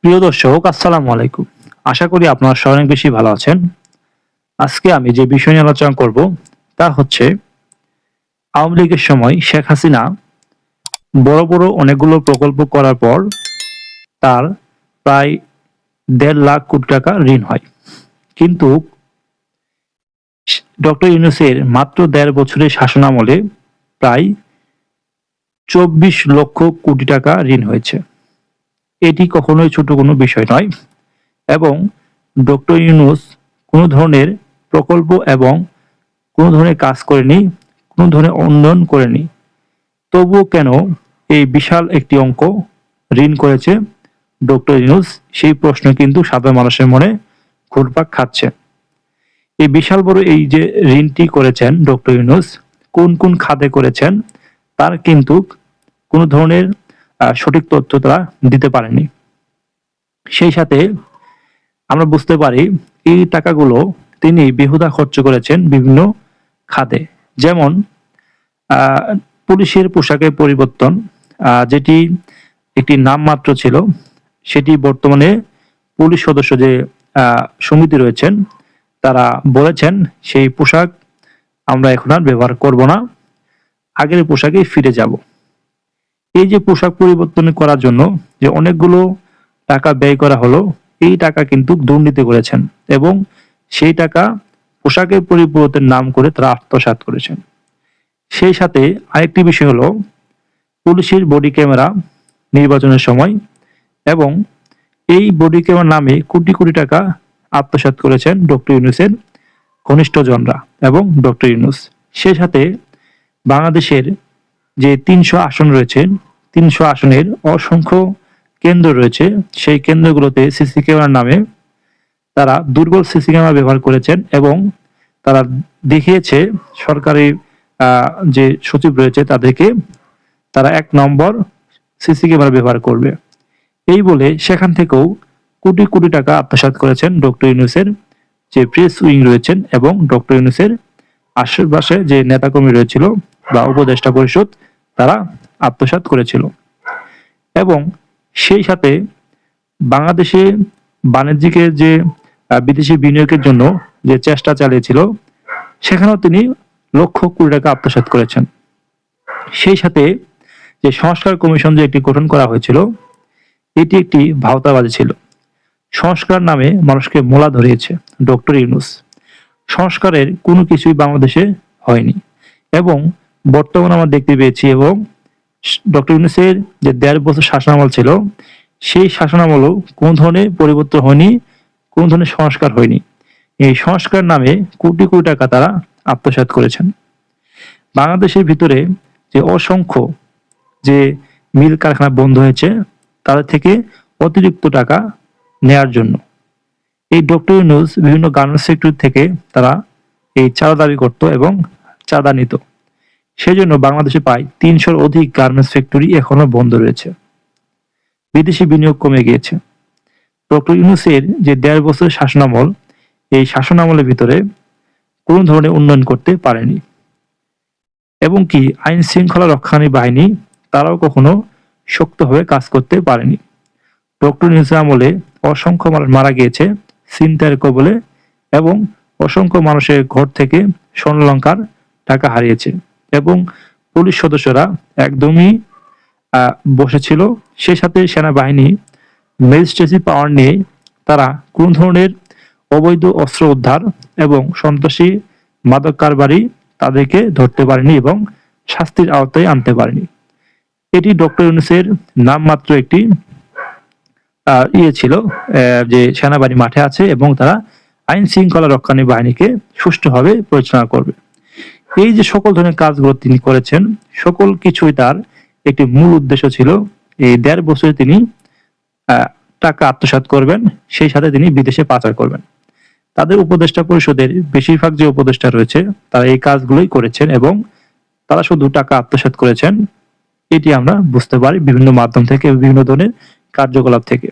প্রিয় দর্শক, আসসালামু আলাইকুম। আশা করি আপনারা সবাই অনেক বেশি ভালো আছেন। আজকে আমি যে বিষয় নিয়ে আলোচনা করব তা হচ্ছে আওয়ামী লীগের সময় শেখ হাসিনা বড় বড় অনেকগুলো প্রকল্প করার পর তার প্রায় ১.৫ লাখ কোটি টাকা ঋণ হয়। কিন্তু ডক্টর ইউনূসের মাত্র ১.৫ বছরের শাসনামলে প্রায় ২৪ লক্ষ কোটি টাকা ঋণ হয়েছে। এটি কখনোই ছোট কোনো বিষয় নয় এবং ডক্টর ইউনূস কোনো ধরনের প্রকল্প এবং কোনো ধরনের কাজ করেনি, কোনো ধরনের উন্নয়ন করেনি। তবুও কেন এই বিশাল একটি অঙ্ক ঋণ করেছে ডক্টর ইউনূস, সেই প্রশ্ন কিন্তু সাধারণ মানুষের মনে ঘুরপাক খাচ্ছে। এই বিশাল বড় এই যে ঋণটি করেছেন ডক্টর ইউনূস, কোন কোন খাতে করেছেন তার কিন্তু কোনো ধরনের সঠিক তথ্য তারা দিতে পারেনি। সেই সাথে আমরা বুঝতে পারি এই টাকাগুলো তিনি বেহুদা খরচ করেছেন বিভিন্ন খাতে। যেমন পুলিশের পোশাকের পরিবর্তন, যেটি একটি নামমাত্র ছিল, সেটি বর্তমানে পুলিশ সদস্য যে সমিতি রয়েছেন তারা বলেছেন সেই পোশাক আমরা এখন আর ব্যবহার করব না, আগের পোশাকে ফিরে যাব। এই যে পোশাক পরিবর্তন করার জন্য যে অনেকগুলো টাকা ব্যয় করা হলো, এই টাকা কিন্তু দুর্নীতি করেছেন এবং সেই টাকা পোশাকের পরিবর্তনের নাম করে তারা আত্মসাৎ করেছেন। সেই সাথে আরেকটি বিষয় হলো পুলিশের বডি ক্যামেরা নির্বাচনের সময়, এবং এই বডি ক্যামেরা নামে কোটি কোটি টাকা আত্মসাৎ করেছেন ডক্টর ইউনূসের ঘনিষ্ঠজনরা এবং ডক্টর ইউনূস। সেই সাথে বাংলাদেশের যে ৩০০ আসন রয়েছে, ৩০০ আসনের অসংখ্য কেন্দ্র রয়েছে, সেই কেন্দ্রগুলোতে সিসি ক্যামেরার নামে তারা দুর্বল সিসি ক্যামেরা ব্যবহার করেছেন এবং তারা দেখিয়েছে সরকারি যে সচিব রয়েছে তাদেরকে তারা ১ নম্বর সিসি ক্যামেরা ব্যবহার করবে, এই বলে সেখান থেকেও কোটি কোটি টাকা আত্মসাৎ করেছেন ডক্টর ইউনূসের যে প্রেস উইং রয়েছেন এবং ডক্টর ইউনূসের আশেপাশে যে নেতাকর্মী রয়েছিল বা উপদেষ্টা পরিষদ, তারা আত্মসাৎ করেছিল। এবং সেই সাথে বাংলাদেশে বাণিজ্যিকের যে বিদেশি বিনিয়োগের জন্য যে চেষ্টা চালিয়েছিল, সেখানেও তিনি লক্ষ কোটি টাকা আত্মসাৎ করেছেন। সেই সাথে যে সংস্কার কমিশন যে একটি গঠন করা হয়েছিল, এটি একটি ভাওতাবাজি ছিল। সংস্কার নামে মানুষকে মোলা ধরিয়েছে ডক্টর ইউনূস। সংস্কারের কোনো কিছুই বাংলাদেশে হয়নি এবং বর্তমানে আমরা দেখতে পেয়েছি, এবং ডক্টর ইউনূসের যে ১.৫ বছর শাসনামল ছিল, সেই শাসনামলও কোনো ধরনের পরিবর্তন হয়নি, কোনো ধরনের সংস্কার হয়নি। এই সংস্কার নামে কোটি কোটি টাকা তারা আত্মসাৎ করেছেন। বাংলাদেশের ভিতরে যে অসংখ্য যে মিল কারখানা বন্ধ হয়েছে, তাদের থেকে অতিরিক্ত টাকা নেয়ার জন্য এই ডক্টর ইউনূস বিভিন্ন গার্মেন্টস সেক্টর থেকে তারা এই চাঁদা দাবি করত এবং চাঁদা নিত। সেজন্য বাংলাদেশে প্রায় ৩০০-র অধিক গার্মেন্টস ফ্যাক্টরি এখনো বন্ধ রয়েছে। বিদেশি বিনিয়োগ কমে গিয়েছে। ডক্টর ইউনূসের যে ১.৫ বছরের শাসনামল, এই শাসনামলের ভিতরে কোনো ধরনের উন্নয়ন করতে পারেনি, এবং কি আইন শৃঙ্খলা রক্ষাকারী বাহিনী তারাও কখনো শক্তভাবে কাজ করতে পারেনি। ডক্টর ইউনূসের আমলে অসংখ্য মানুষ মারা গিয়েছে ছিনতাইয়ের কবলে, এবং অসংখ্য মানুষের ঘর থেকে স্বর্ণালংকার টাকা হারিয়েছে, এবং পুলিশ সদস্যরা একদমই বসেছিল। সেই সাথে সেনাবাহিনী ম্যাজিস্ট্রেসি পাওয়ার নিয়ে তারা কোন ধরনের অবৈধ অস্ত্র উদ্ধার এবং সন্ত্রাসী মাদক কারবারি তাদেরকে ধরতে পারেনি এবং শাস্তির আওতায় আনতে পারেনি। এটি ডক্টর ইউনূসের নামমাত্র একটি ছিল যে সেনাবাহিনী মাঠে আছে এবং তারা আইন শৃঙ্খলা রক্ষাকারী বাহিনীকে সুষ্ঠুভাবে পরিচালনা করবে। এই যে সকল ধরনের কাজগুলো তিনি করেছেন, সকল কিছুই তার একটি মূল উদ্দেশ্য ছিল, এই ১.৫ বছরে তিনি টাকা আত্মসাৎ করবেন, সেই সাথে তিনি বিদেশে পাচার করবেন। তাদের উপদেষ্টা পরিষদের বেশিরভাগ যে উপদেষ্টা রয়েছে তারা এই কাজগুলোই করেছেন এবং তারা শুধু টাকা আত্মসাৎ করেছেন, এটি আমরা বুঝতে পারি বিভিন্ন মাধ্যম থেকে, বিভিন্ন ধরনের কার্যকলাপ থেকে।